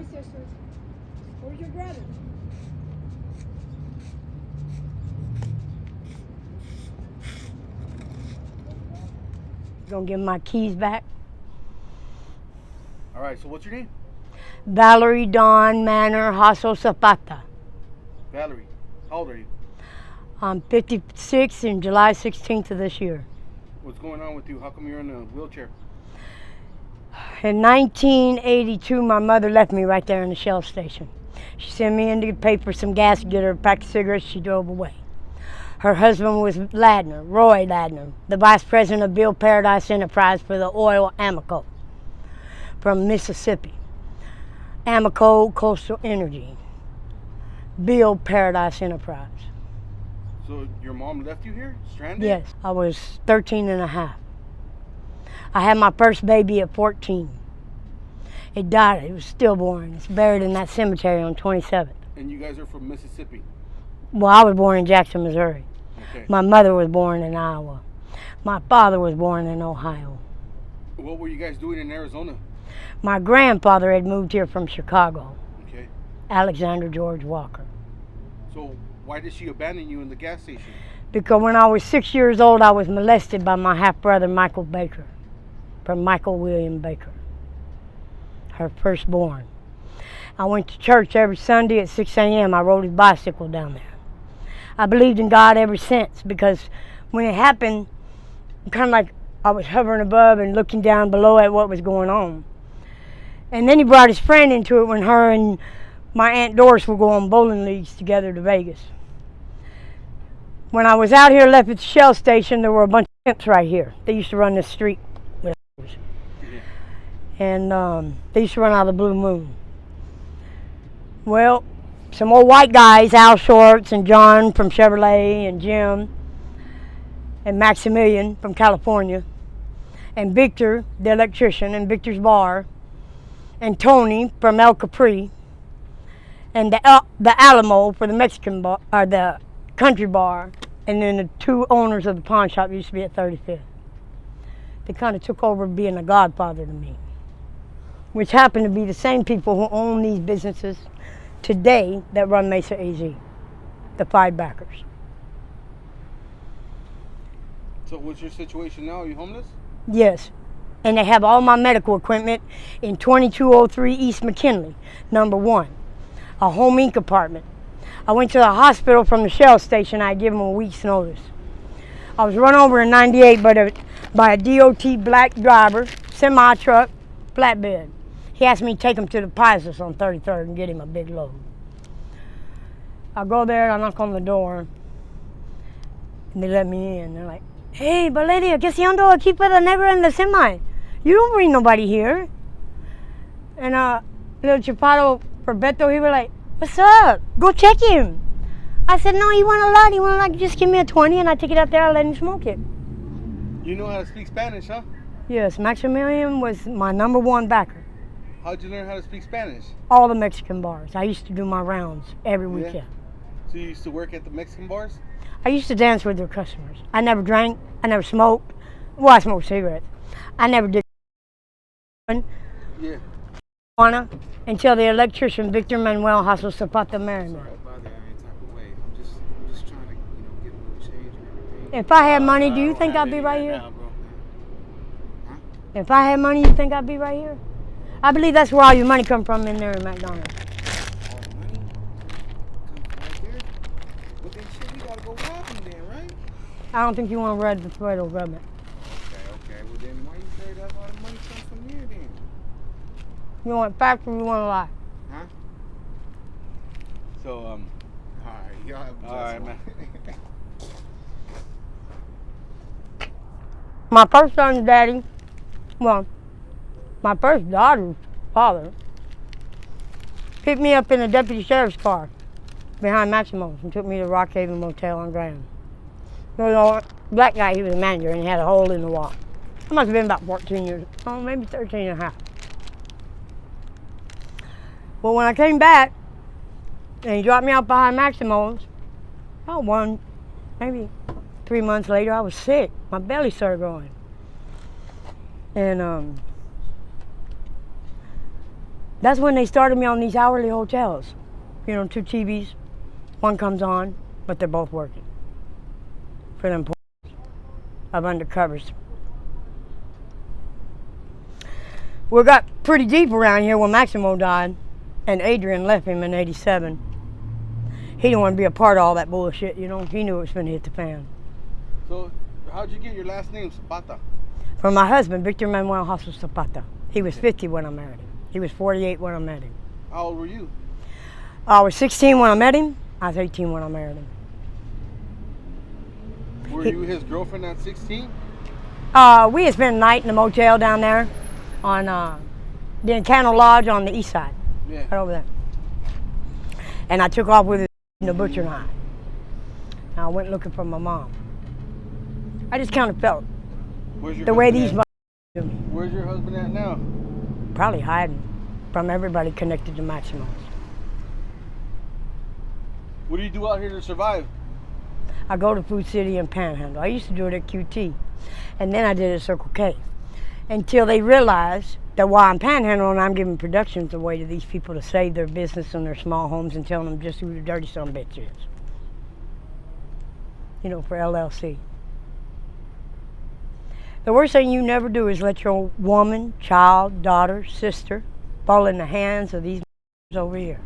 Hi, sisters. Where's your brother? Gonna give my keys back. All right, so what's your name? Valerie Dawn Manor Hasso Zapata. Valerie. How old are you? I'm 56 in July 16th of this year. What's going on with you? How come you're in a wheelchair? In 1982, my mother left me right there in the Shell station. She sent me in to pay for some gas to get her a pack of cigarettes. She drove away. Her husband was Ladner, Roy Ladner, the vice president of Bill Paradise Enterprise for the oil Amoco from Mississippi. Amoco Coastal Energy, Bill Paradise Enterprise. So your mom left you here, stranded? Yes, I was 13 and a half. I had my first baby at 14. It died, it was stillborn. It's buried in that cemetery on 27th. And you guys are from Mississippi? Well, I was born in Jackson, Missouri. Okay. My mother was born in Iowa. My father was born in Ohio. What were you guys doing in Arizona? My grandfather had moved here from Chicago, Okay. Alexander George Walker. So why did she abandon you in the gas station? Because when I was 6 years old, I was molested by my half-brother, Michael Baker, from Michael William Baker, her firstborn. I went to church every Sunday at 6 a.m. I rode his bicycle down there. I believed in God ever since, because when it happened, kind of like I was hovering above and looking down below at what was going on. And then he brought his friend into it when her and my Aunt Doris were going bowling leagues together to Vegas. When I was out here left at the Shell station, there were a bunch of pimps right here. They used to run this street with us. And they used to run out of the Blue Moon. Well, some old white guys, Al Shorts and John from Chevrolet and Jim and Maximilian from California and Victor, the electrician, and Victor's bar, and Tony from El Capri, and the Alamo for the Mexican bar, or the country bar, and then the two owners of the pawn shop used to be at 35th. They kind of took over being a godfather to me, which happened to be the same people who own these businesses today that run Mesa AZ, the five backers. So what's your situation now? Are you homeless? Yes, and they have all my medical equipment in 2203 East McKinley, number 1, a home inc apartment. I went to the hospital from the Shell station. I gave them a week's notice. I was run over in 98 by a DOT black driver, semi-truck, flatbed. He asked me to take him to the Pisces on 33rd and get him a big load. I go there and I knock on the door, and they let me in. They're like, "Hey, Valerie, ¿qué haciendo aquí para negro en la semi? You don't bring nobody here." And little Chapato for Beto, he was like, "What's up? Go check him." I said, "No, you want a lot? You want a lot? Just give me a 20 and I take it out there and let him smoke it." You know how to speak Spanish, huh? Yes, Maximilian was my number 1 backer. How'd you learn how to speak Spanish? All the Mexican bars. I used to do my rounds every weekend. So you used to work at the Mexican bars? I used to dance with their customers. I never drank. I never smoked. Well, I smoked cigarettes. I never did Yeah. marijuana until the electrician Victor Manuel Hasso Zapata married me. Sorry about that any type of way. I'm just trying to, get a little change and everything. If I had money, do you think I'd be right here? If I had money, you think I'd be right here? I believe that's where all your money come from in there in McDonald's. All the money? Come from right there? But then shit, we gotta go rob them then, right? I don't think you want to read the federal government. Okay. Well then why you say that all the money comes from here then? You want facts or you want a lie? Huh? So, Alright, y'all have a all right, man. My first son's daddy, well, my first daughter's father, picked me up in a deputy sheriff's car behind Maximo's and took me to Rock Haven Motel on Grand. There was a black guy, he was a manager, and he had a hole in the wall. I must have been about 14 years, maybe 13 and a half. Well, when I came back, and he dropped me out behind Maximo's, maybe 3 months later, I was sick. My belly started growing. And That's when they started me on these hourly hotels. You know, 2 TVs, one comes on, but they're both working. For them of undercovers. We got pretty deep around here when Maximo died, and Adrian left him in '87. He didn't want to be a part of all that bullshit, you know. He knew it was going to hit the fan. So, how'd you get your last name, Zapata? From my husband, Victor Manuel Hasso Zapata. He was 50 when I married him. He was 48 when I met him. How old were you? I was 16 when I met him. I was 18 when I married him. Were you his girlfriend at 16? We had spent a night in a motel down there on the Encano Lodge on the east side. Yeah. Right over there. And I took off with the butcher knife. And I went looking for my mom. I just kind of felt the way these do me. Where's your husband at now? Probably hiding from everybody connected to Maximo's. What do you do out here to survive? I go to Food City and Panhandle. I used to do it at QT. And then I did it at Circle K. Until they realized that while I'm panhandling, I'm giving productions away to these people to save their business and their small homes and telling them just who the dirty son of a bitch is. You know, for LLC. The worst thing you never do is let your woman, child, daughter, sister fall in the hands of these over here.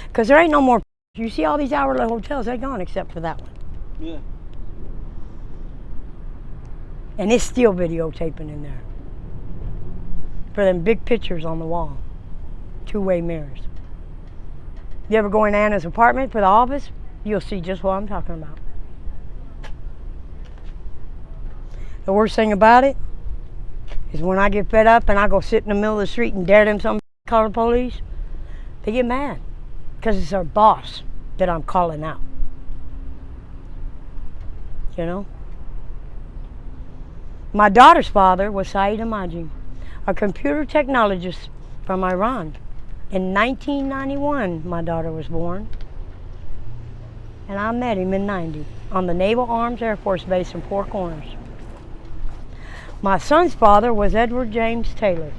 Because there ain't no more. You see all these hourly hotels, they're gone except for that one. Yeah. And it's still videotaping in there. For them big pictures on the wall. 2-way mirrors. You ever go in Anna's apartment for the office? You'll see just what I'm talking about. The worst thing about it is when I get fed up and I go sit in the middle of the street and dare them some call the police, they get mad. Because it's our boss that I'm calling out. You know? My daughter's father was Saeed Amaji, a computer technologist from Iran. In 1991, my daughter was born. And I met him in '90 on the Naval Arms Air Force Base in Four Corners. My son's father was Edward James Taylor.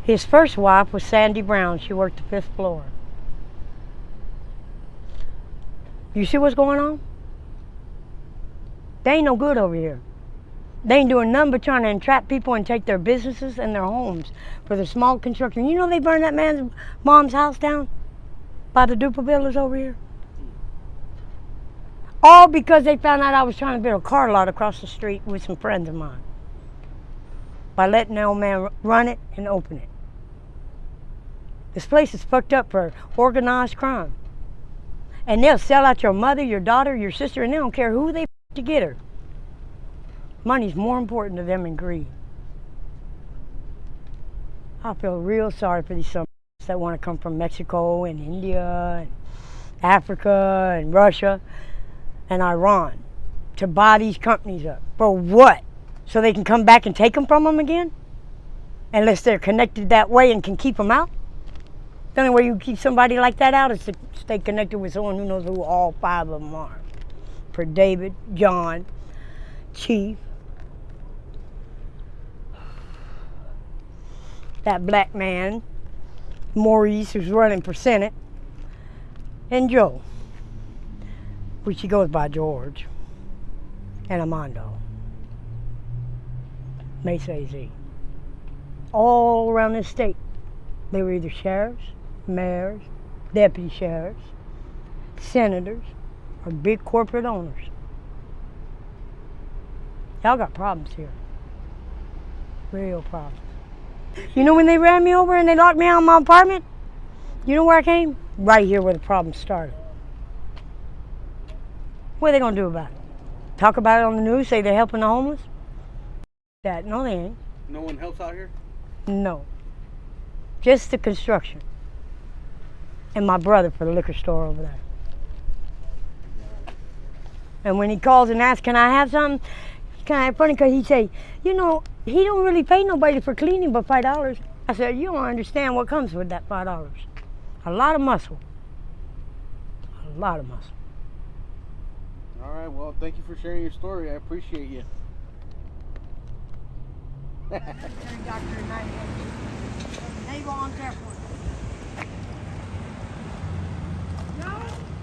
His first wife was Sandy Brown. She worked the 5th floor. You see what's going on? They ain't no good over here. They ain't doing nothing but trying to entrap people and take their businesses and their homes for the small construction. You know they burned that man's mom's house down by the Dupa Villas over here? All because they found out I was trying to build a car lot across the street with some friends of mine. By letting the old man run it and open it. This place is fucked up for organized crime. And they'll sell out your mother, your daughter, your sister, and they don't care who they to get her. Money's more important to them than greed. I feel real sorry for these sons that want to come from Mexico and India and Africa and Russia and Iran to buy these companies up. For what? So they can come back and take them from them again? Unless they're connected that way and can keep them out? The only way you keep somebody like that out is to stay connected with someone who knows who all 5 of them are. For David, John, Chief, that black man, Maurice, who's running for Senate, and Joe, which he goes by George, and Armando, Mesa Z. All around this state, they were either sheriffs, mayors, deputy sheriffs, senators, or big corporate owners. Y'all got problems here. Real problems. You know when they ran me over and they locked me out of my apartment? You know where I came? Right here where the problem started. What are they gonna do about it? Talk about it on the news, say they're helping the homeless? No, they ain't. No one helps out here? No. Just the construction. And my brother for the liquor store over there. And when he calls and asks, can I have something? It's kind of funny because he say, you know, he don't really pay nobody for cleaning but $5. I said, you don't understand what comes with that $5. A lot of muscle. A lot of muscle. All right, well, thank you for sharing your story. I appreciate you. Neighbor on that one. No?